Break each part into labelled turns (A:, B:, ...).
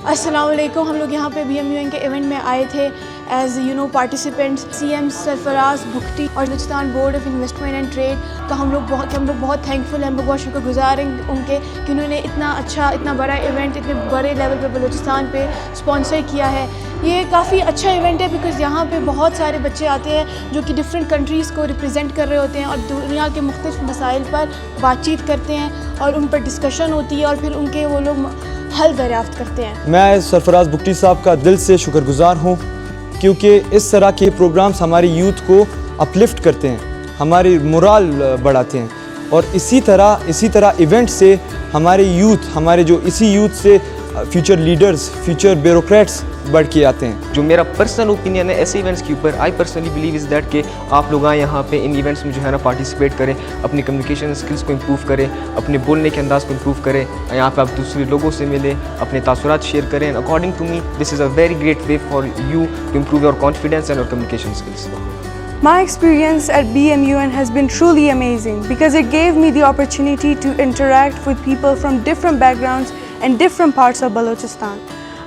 A: السلام علیکم. ہم لوگ یہاں پہ BMUN کے ایونٹ میں آئے تھے as participants. CM Sarfaraz Bugti اور Balochistan board of investment and trade کا ہم لوگ بہت تھینکفل ہیں. ہم لوگ بہت شکر گزار ہیں ان کے کہ انہوں نے اتنا بڑا ایونٹ اتنے بڑے لیول پہ بلوچستان پہ اسپانسر کیا ہے. یہ کافی اچھا ایونٹ ہے بیکاز یہاں پہ بہت سارے بچے آتے ہیں جو کہ ڈفرینٹ کنٹریز کو ریپرزینٹ کر رہے ہوتے ہیں اور دنیا کے مختلف مسائل پر بات چیت کرتے ہیں اور ان پر ڈسکشن ہوتی ہے اور پھر ان کے وہ لوگ حل دریافت کرتے ہیں.
B: میں سرفراز بگٹی صاحب کا دل سے شکر گزار ہوں کیونکہ اس طرح کے پروگرامز ہماری یوتھ کو اپلفٹ کرتے ہیں, ہماری مورال بڑھاتے ہیں اور اسی طرح ایونٹ سے ہمارے یوتھ سے فیوچر لیڈرز, فیوچر بیوروکریٹس بڑھ کے آتے ہیں.
C: جو میرا پرسنل اوپینین ہے ایسے ایونٹس کے اوپر, I personally believe is that کہ آپ لوگ آئیں یہاں پہ ان ایونٹس میں جو ہے نا پارٹیسپیٹ کریں, اپنی کمیونیکیشن اسکلس کو امپروو کریں, اپنے بولنے کے انداز کو امپروو کریں, یہاں پہ آپ دوسرے لوگوں سے ملیں, اپنے تاثرات شیئر کریں. According to me this is a very great way for you to improve your confidence and your communication skills.
D: My experience at BMUN has been truly amazing because it gave me the opportunity to interact with people from different backgrounds and different parts of Balochistan.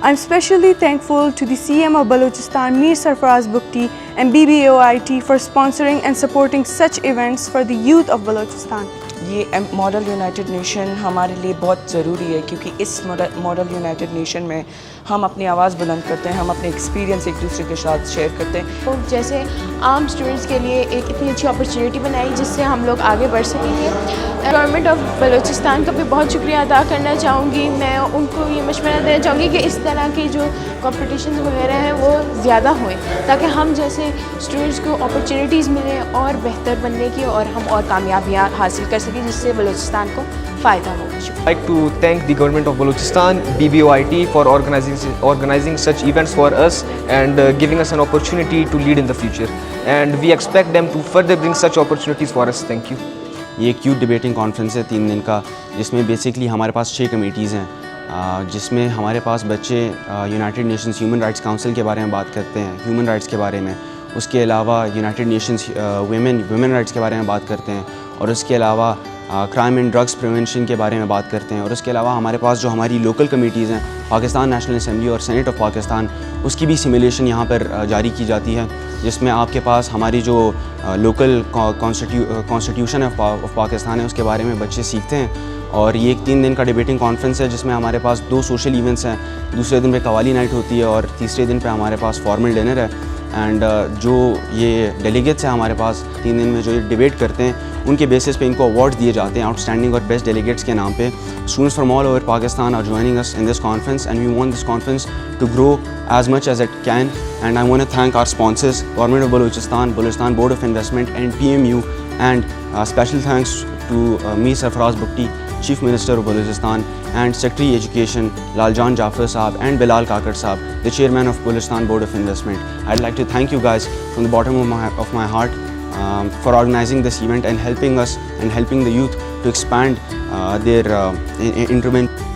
D: I'm especially thankful to the CM of Balochistan, Mir Sarfaraz Bugti, and BBOIT for sponsoring and supporting such events for the youth of Balochistan.
E: یہ model United nation ہمارے لیے بہت ضروری ہے کیونکہ اس model United nation میں ہم اپنی آواز بلند کرتے ہیں, ہم اپنے ایکسپیرینس ایک دوسرے کے ساتھ شیئر کرتے ہیں.
A: جیسے عام اسٹوڈنٹس کے لیے ایک اتنی اچھی اپرچونیٹی بنائی جس سے ہم لوگ آگے بڑھ سکیں گے. گورنمنٹ آف بلوچستان کا بھی بہت شکریہ ادا کرنا چاہوں گی. میں ان کو یہ مشورہ دینا چاہوں گی کہ اس طرح کی جو کمپٹیشنز وغیرہ ہیں وہ زیادہ ہوئیں تاکہ ہم جیسے اسٹوڈنٹس کو اپرچونیٹیز ملیں اور بہتر بننے کی اور ہم اور کامیابیاں حاصل کر سکیں جس سے بلوچستان کو فائدہ ہو.
C: I'd like to thank the government of Balochistan, BBOIT, for organizing such events for us and giving us an opportunity to lead in the future. And we expect them to further bring such opportunities for us. Thank you.
F: یہ ایک youth debating conference ہے 3 دن کا جس میں basically ہمارے پاس 6 committees ہیں جس میں ہمارے پاس بچے United nations human rights council کے بارے میں بات کرتے ہیں, ہیومن رائٹس کے بارے میں. اس کے علاوہ یونائٹڈ نیشنز ویمن رائٹس کے بارے میں بات کرتے ہیں اور اس کے علاوہ کرائم اینڈ ڈرگس پریونشن کے بارے میں بات کرتے ہیں. اور اس کے علاوہ ہمارے پاس جو ہماری لوکل کمیٹیز ہیں پاکستان نیشنل اسمبلی اور سینٹ آف پاکستان, اس کی بھی سیمولیشن یہاں پر جاری کی جاتی ہے جس میں آپ کے پاس ہماری جو لوکل کانسٹیٹیوشن آف پاکستان ہے اس کے بارے میں بچے سیکھتے ہیں. اور یہ ایک 3 دن کا ڈیبیٹنگ کانفرنس ہے جس میں ہمارے پاس 2 سوشل ایونٹس ہیں. دوسرے دن پہ قوالی نائٹ ہوتی ہے اور تیسرے دن پہ ہمارے پاس فارمل ڈنر ہے. اینڈ جو یہ ڈیلیگیٹس ہیں ہمارے پاس 3 دن میں جو یہ ڈیبیٹ کرتے ہیں ان کے بیسس پہ ان کو اوارڈ دیے جاتے ہیں آؤٹ اسٹینڈنگ اور بیسٹ ڈیلیگیٹس کے نام پہ. Students from all over Pakistan are joining us in this conference and we want this conference to grow as much as it can. And I want to thank our sponsors government of Balochistan board of investment and PMU. And special thanks to Mir Sarfaraz Bugti, Chief Minister of Balochistan, and Secretary Education Lal Jan Jafar Saab and Bilal Kakar Saab, the Chairman of Balochistan Board of Investment. I'd like to thank you guys from the bottom of my heart for organizing this event and helping us and helping the youth to expand their intervention.